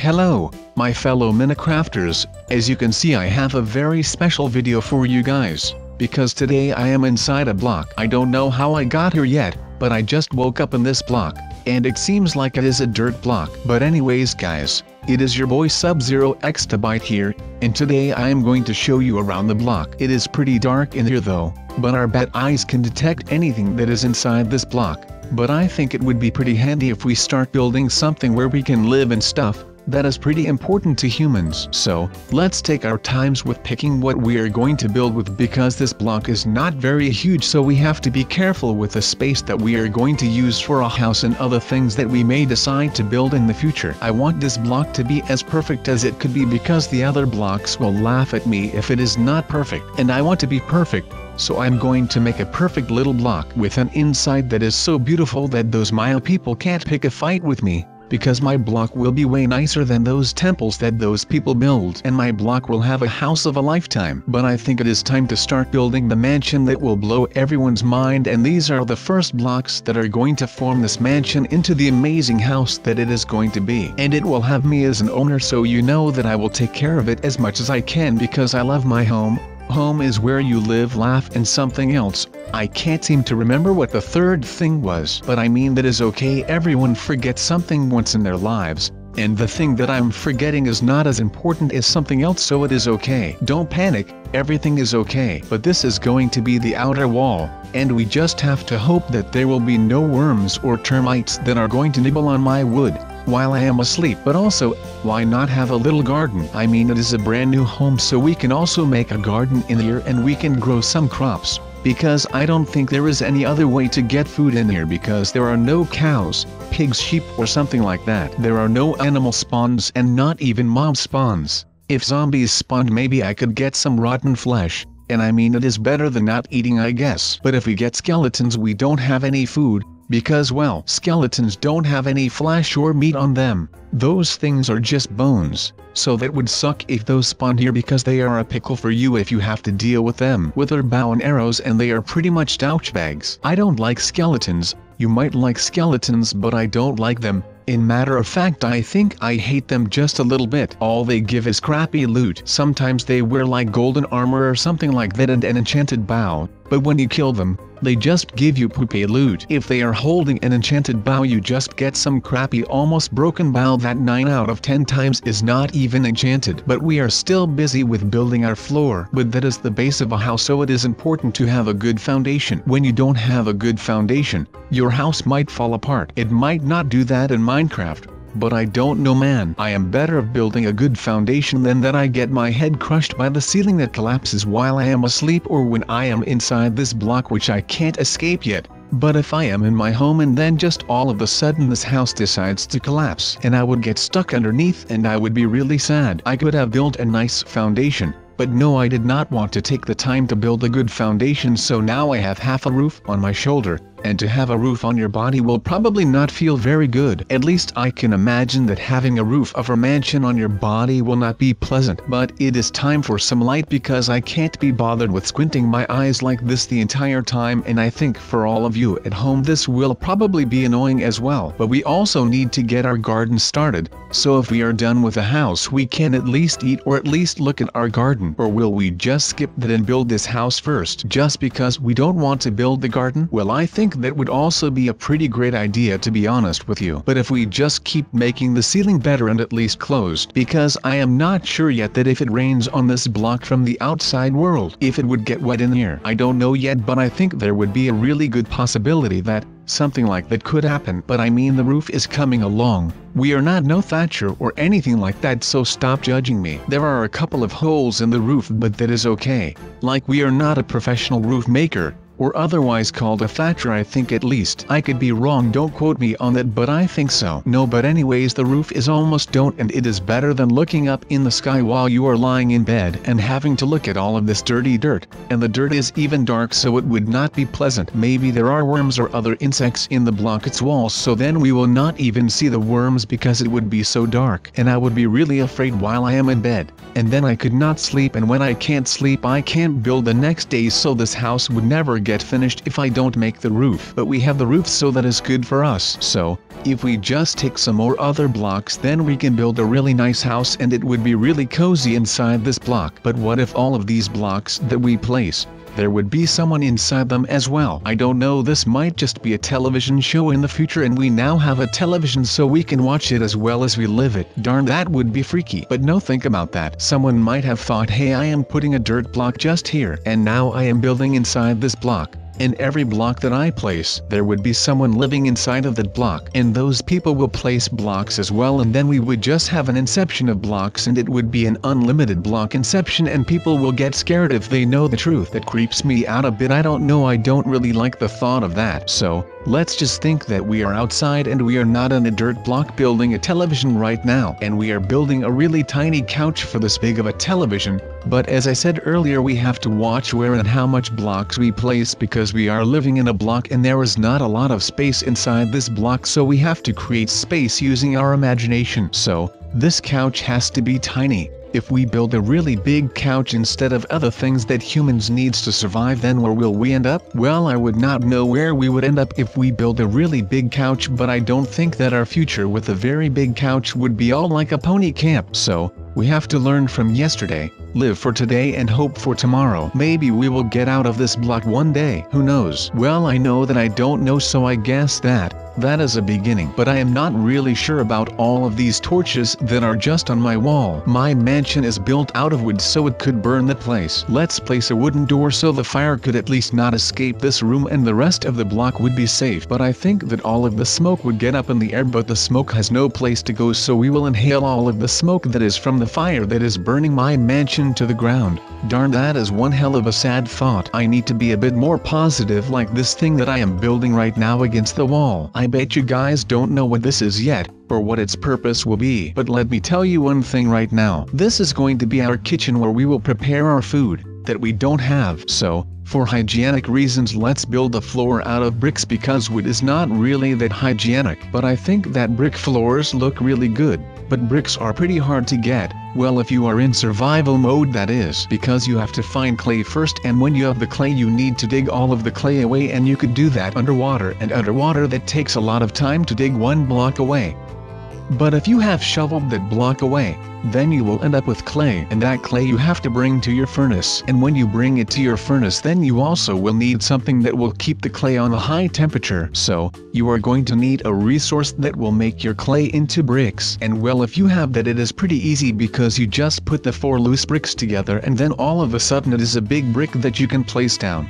Hello, my fellow Minecrafters. As you can see, I have a very special video for you guys, because today I am inside a block. I don't know how I got here yet, but I just woke up in this block, and it seems like it is a dirt block. But anyways guys, it is your boy SubZeroExtabyte here, and today I am going to show you around the block. It is pretty dark in here though, but our bat eyes can detect anything that is inside this block. But I think it would be pretty handy if we start building something where we can live and stuff. That is pretty important to humans. So, let's take our times with picking what we are going to build with, because this block is not very huge, so we have to be careful with the space that we are going to use for a house and other things that we may decide to build in the future. I want this block to be as perfect as it could be, because the other blocks will laugh at me if it is not perfect, and I want to be perfect. So I'm going to make a perfect little block with an inside that is so beautiful that those Maya people can't pick a fight with me. Because my block will be way nicer than those temples that those people build, and my block will have a house of a lifetime. But I think it is time to start building the mansion that will blow everyone's mind, and these are the first blocks that are going to form this mansion into the amazing house that it is going to be. And it will have me as an owner, so you know that I will take care of it as much as I can, because I love my home. Home is where you live, laugh, and something else. I can't seem to remember what the third thing was, but I mean that is okay. Everyone forgets something once in their lives, and the thing that I'm forgetting is not as important as something else, so it is okay. Don't panic, everything is okay. But this is going to be the outer wall, and we just have to hope that there will be no worms or termites that are going to nibble on my wood while I am asleep. But also, why not have a little garden? I mean, it is a brand new home, so we can also make a garden in here and we can grow some crops, because I don't think there is any other way to get food in here, because there are no cows, pigs, sheep, or something like that. There are no animal spawns and not even mob spawns. If zombies spawned, maybe I could get some rotten flesh, and I mean it is better than not eating, I guess. But if we get skeletons, we don't have any food, because well, skeletons don't have any flesh or meat on them. Those things are just bones, so that would suck if those spawned here, because they are a pickle for you if you have to deal with them with their bow and arrows, and they are pretty much douchebags. I don't like skeletons. You might like skeletons, but I don't like them. In matter of fact, I think I hate them just a little bit. All they give is crappy loot. Sometimes they wear like golden armor or something like that and an enchanted bow, but when you kill them, they just give you poopy loot. If they are holding an enchanted bow, you just get some crappy, almost broken bow that 9 out of 10 times is not even enchanted. But we are still busy with building our floor. But that is the base of a house, so it is important to have a good foundation. When you don't have a good foundation, your house might fall apart. It might not do that in Minecraft, but I don't know, man. I am better at building a good foundation than that I get my head crushed by the ceiling that collapses while I am asleep, or when I am inside this block, which I can't escape yet. But if I am in my home and then just all of a sudden this house decides to collapse, and I would get stuck underneath, and I would be really sad. I could have built a nice foundation, but no, I did not want to take the time to build a good foundation, so now I have half a roof on my shoulder. And to have a roof on your body will probably not feel very good. At least I can imagine that having a roof of a mansion on your body will not be pleasant. But it is time for some light, because I can't be bothered with squinting my eyes like this the entire time, and I think for all of you at home this will probably be annoying as well. But we also need to get our garden started, so if we are done with the house we can at least eat, or at least look at our garden. Or will we just skip that and build this house first, just because we don't want to build the garden? Well, I think that would also be a pretty great idea, to be honest with you. But if we just keep making the ceiling better and at least closed, because I am not sure yet that if it rains on this block from the outside world, if it would get wet in here. I don't know yet, but I think there would be a really good possibility that something like that could happen. But I mean, the roof is coming along. We are not no Thatcher or anything like that, so stop judging me. There are a couple of holes in the roof, but that is okay. Like, we are not a professional roof maker, or otherwise called a Thatcher, I think. At least I could be wrong, don't quote me on that, but I think so. No, but anyways, the roof is almost done, and it is better than looking up in the sky while you are lying in bed and having to look at all of this dirty dirt. And the dirt is even dark, so it would not be pleasant. Maybe there are worms or other insects in the block's walls, so then we will not even see the worms because it would be so dark, and I would be really afraid while I am in bed. And then I could not sleep, and when I can't sleep I can't build the next day, so this house would never get finished if I don't make the roof. But we have the roof, so that is good for us. So, if we just take some more other blocks, then we can build a really nice house and it would be really cozy inside this block. But what if all of these blocks that we place, there would be someone inside them as well? I don't know, this might just be a television show in the future and we now have a television so we can watch it as well as we live it. Darn, that would be freaky. But no, think about that. Someone might have thought, hey, I am putting a dirt block just here, and now I am building inside this block. In every block that I place, there would be someone living inside of that block, and those people will place blocks as well, and then we would just have an inception of blocks, and it would be an unlimited block inception, and people will get scared if they know the truth. That creeps me out a bit. I don't know, I don't really like the thought of that. So, let's just think that we are outside and we are not in a dirt block building a television right now, and we are building a really tiny couch for this big of a television. But as I said earlier, we have to watch where and how much blocks we place, because we are living in a block and there is not a lot of space inside this block, so we have to create space using our imagination. So, this couch has to be tiny. If we build a really big couch instead of other things that humans needs to survive, then where will we end up? Well, I would not know where we would end up if we build a really big couch, but I don't think that our future with a very big couch would be all like a pony camp. So, we have to learn from yesterday, live for today and hope for tomorrow. Maybe we will get out of this block one day, who knows? Well, I know that I don't know, so I guess that is a beginning. But I am not really sure about all of these torches that are just on my wall. My mansion is built out of wood, so it could burn the place. Let's place a wooden door so the fire could at least not escape this room and the rest of the block would be safe. But I think that all of the smoke would get up in the air, but the smoke has no place to go, so we will inhale all of the smoke that is from the fire that is burning my mansion to the ground. Darn, that is one hell of a sad thought. I need to be a bit more positive, like this thing that I am building right now against the wall. I bet you guys don't know what this is yet, or what its purpose will be. But let me tell you one thing right now. This is going to be our kitchen where we will prepare our food that we don't have. So, for hygienic reasons, let's build the floor out of bricks, because wood is not really that hygienic. But I think that brick floors look really good. But bricks are pretty hard to get, well, if you are in survival mode, that is, because you have to find clay first, and when you have the clay you need to dig all of the clay away, and you could do that underwater, and underwater that takes a lot of time to dig one block away. But if you have shoveled that block away, then you will end up with clay, and that clay you have to bring to your furnace, and when you bring it to your furnace, then you also will need something that will keep the clay on a high temperature. So, you are going to need a resource that will make your clay into bricks, and well, if you have that, it is pretty easy, because you just put the 4 loose bricks together and then all of a sudden it is a big brick that you can place down.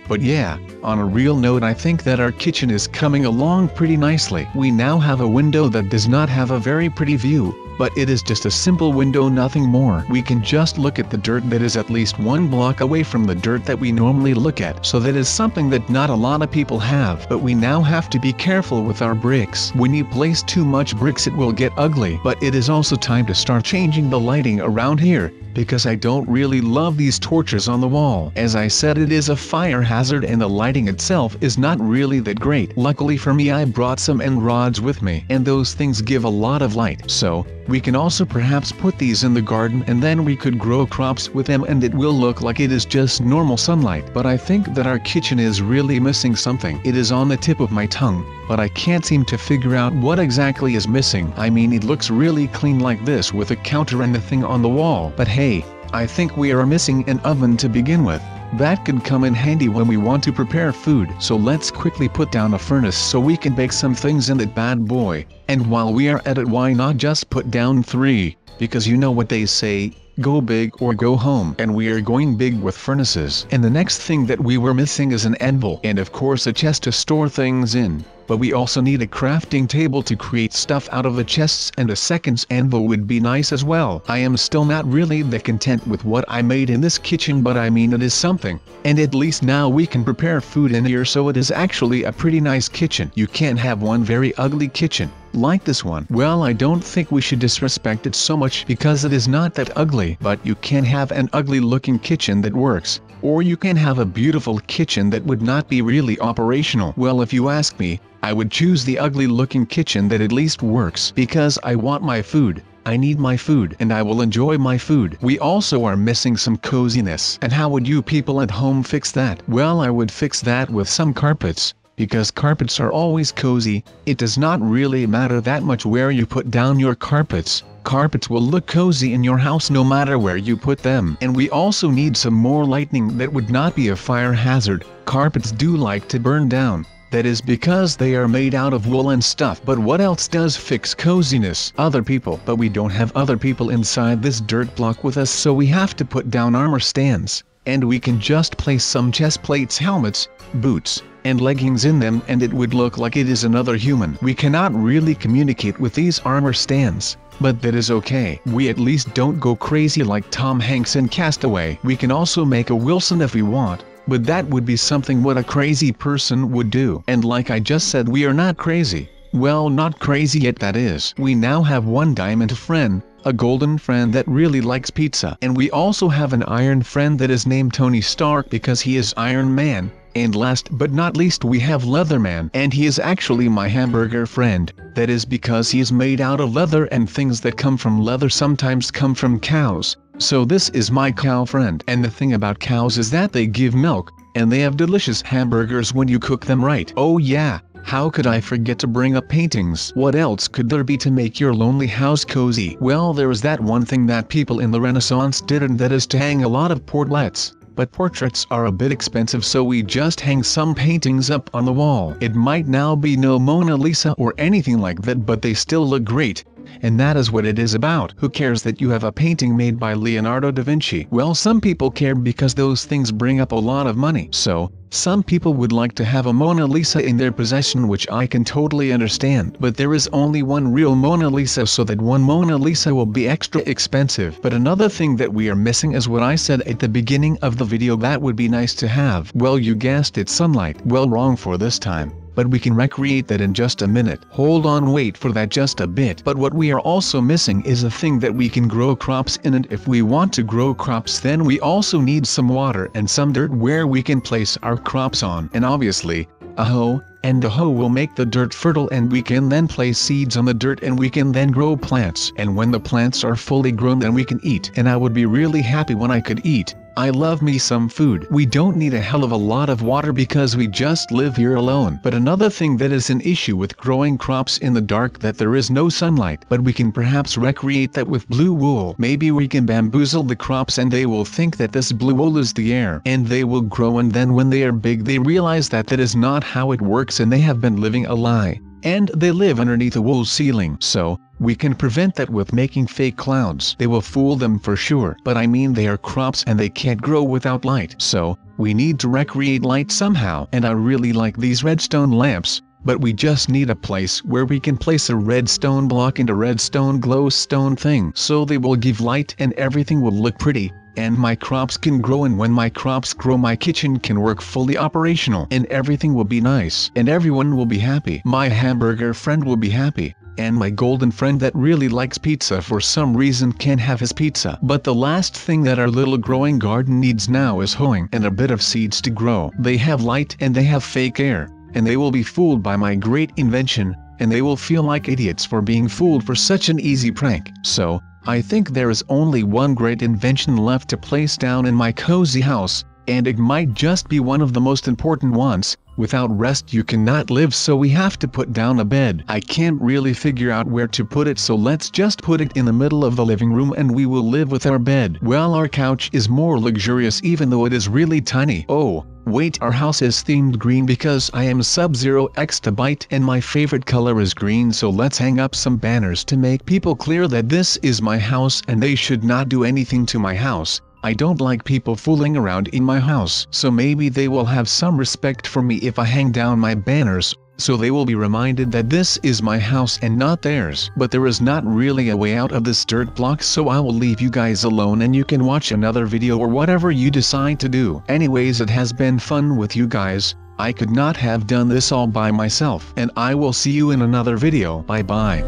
But yeah, on a real note, I think that our kitchen is coming along pretty nicely. We now have a window that does not have a very pretty view, but it is just a simple window, nothing more. We can just look at the dirt that is at least 1 block away from the dirt that we normally look at. So that is something that not a lot of people have. But we now have to be careful with our bricks. When you place too much bricks, it will get ugly. But it is also time to start changing the lighting around here, because I don't really love these torches on the wall. As I said, it is a fire hazard and the lighting itself is not really that great. Luckily for me, I brought some end rods with me, and those things give a lot of light. So, we can also perhaps put these in the garden, and then we could grow crops with them, and it will look like it is just normal sunlight. But I think that our kitchen is really missing something. It is on the tip of my tongue, but I can't seem to figure out what exactly is missing. I mean, it looks really clean like this with a counter and the thing on the wall. But hey, I think we are missing an oven to begin with. That could come in handy when we want to prepare food. So let's quickly put down a furnace so we can bake some things in that bad boy. And while we are at it, why not just put down 3? Because you know what they say, go big or go home. And we are going big with furnaces. And the next thing that we were missing is an anvil, and of course a chest to store things in. But we also need a crafting table to create stuff out of the chests, and a second anvil would be nice as well. I am still not really that content with what I made in this kitchen, but I mean, it is something. And at least now we can prepare food in here, so it is actually a pretty nice kitchen. You can't have one very ugly kitchen like this one. Well, I don't think we should disrespect it so much, because it is not that ugly. But you can have an ugly looking kitchen that works, or you can have a beautiful kitchen that would not be really operational. Well, if you ask me, I would choose the ugly looking kitchen that at least works, because I want my food I need my food and I will enjoy my food. We also are missing some coziness. And how would you people at home fix that? Well, I would fix that with some carpets. Because carpets are always cozy, it does not really matter that much where you put down your carpets. Carpets will look cozy in your house no matter where you put them. And we also need some more lighting that would not be a fire hazard. Carpets do like to burn down. That is because they are made out of wool and stuff. But what else does fix coziness? Other people. But we don't have other people inside this dirt block with us, so we have to put down armor stands. And we can just place some chest plates, helmets, boots, and leggings in them and it would look like it is another human. We cannot really communicate with these armor stands, but that is okay. We at least don't go crazy like Tom Hanks in Castaway. We can also make a Wilson if we want, but that would be something what a crazy person would do. And like I just said, we are not crazy. Well, not crazy yet, that is. We now have one diamond friend, a golden friend that really likes pizza. And we also have an iron friend that is named Tony Stark because he is Iron Man. And last but not least we have Leatherman, and he is actually my hamburger friend. That is because he is made out of leather and things that come from leather sometimes come from cows. So this is my cow friend. And the thing about cows is that they give milk, and they have delicious hamburgers when you cook them right. Oh yeah, how could I forget to bring up paintings? What else could there be to make your lonely house cozy? Well, there is that one thing that people in the Renaissance did, and that is to hang a lot of portraits. But portraits are a bit expensive, so we just hang some paintings up on the wall. It might now be no Mona Lisa or anything like that, but they still look great. And that is what it is about. Who cares that you have a painting made by Leonardo da Vinci? Well, some people care because those things bring up a lot of money. So, some people would like to have a Mona Lisa in their possession, which I can totally understand. But there is only one real Mona Lisa, so that one Mona Lisa will be extra expensive. But another thing that we are missing is what I said at the beginning of the video that would be nice to have. Well, you guessed it, sunlight. Well, wrong for this time. But we can recreate that in just a minute. Hold on, wait for that just a bit. But what we are also missing is a thing that we can grow crops in, and if we want to grow crops, then we also need some water and some dirt where we can place our crops on. And obviously, a hoe, and the hoe will make the dirt fertile, and we can then place seeds on the dirt, and we can then grow plants. And when the plants are fully grown, then we can eat. And I would be really happy when I could eat. I love me some food. We don't need a hell of a lot of water because we just live here alone. But another thing that is an issue with growing crops in the dark, that there is no sunlight. But we can perhaps recreate that with blue wool. Maybe we can bamboozle the crops and they will think that this blue wool is the air. And they will grow, and then when they are big they realize that that is not how it works, and they have been living a lie. And they live underneath a wool ceiling. So, we can prevent that with making fake clouds. They will fool them for sure. But I mean, they are crops and they can't grow without light. So, we need to recreate light somehow. And I really like these redstone lamps. But we just need a place where we can place a redstone block and a redstone glowstone thing. So they will give light and everything will look pretty. And my crops can grow, and when my crops grow, my kitchen can work fully operational. And everything will be nice. And everyone will be happy. My hamburger friend will be happy. And my golden friend that really likes pizza for some reason can't have his pizza. But the last thing that our little growing garden needs now is hoeing and a bit of seeds to grow. They have light and they have fake air. And they will be fooled by my great invention. And they will feel like idiots for being fooled for such an easy prank. So, I think there is only one great invention left to place down in my cozy house. And it might just be one of the most important ones. Without rest you cannot live, so we have to put down a bed. I can't really figure out where to put it, so let's just put it in the middle of the living room and we will live with our bed. Well, our couch is more luxurious even though it is really tiny. Oh, wait, our house is themed green because I am SubZeroExtabyte and my favorite color is green, so let's hang up some banners to make people clear that this is my house and they should not do anything to my house. I don't like people fooling around in my house, so maybe they will have some respect for me if I hang down my banners, so they will be reminded that this is my house and not theirs. But there is not really a way out of this dirt block, so I will leave you guys alone and you can watch another video or whatever you decide to do. Anyways, it has been fun with you guys. I could not have done this all by myself, and I will see you in another video. Bye bye.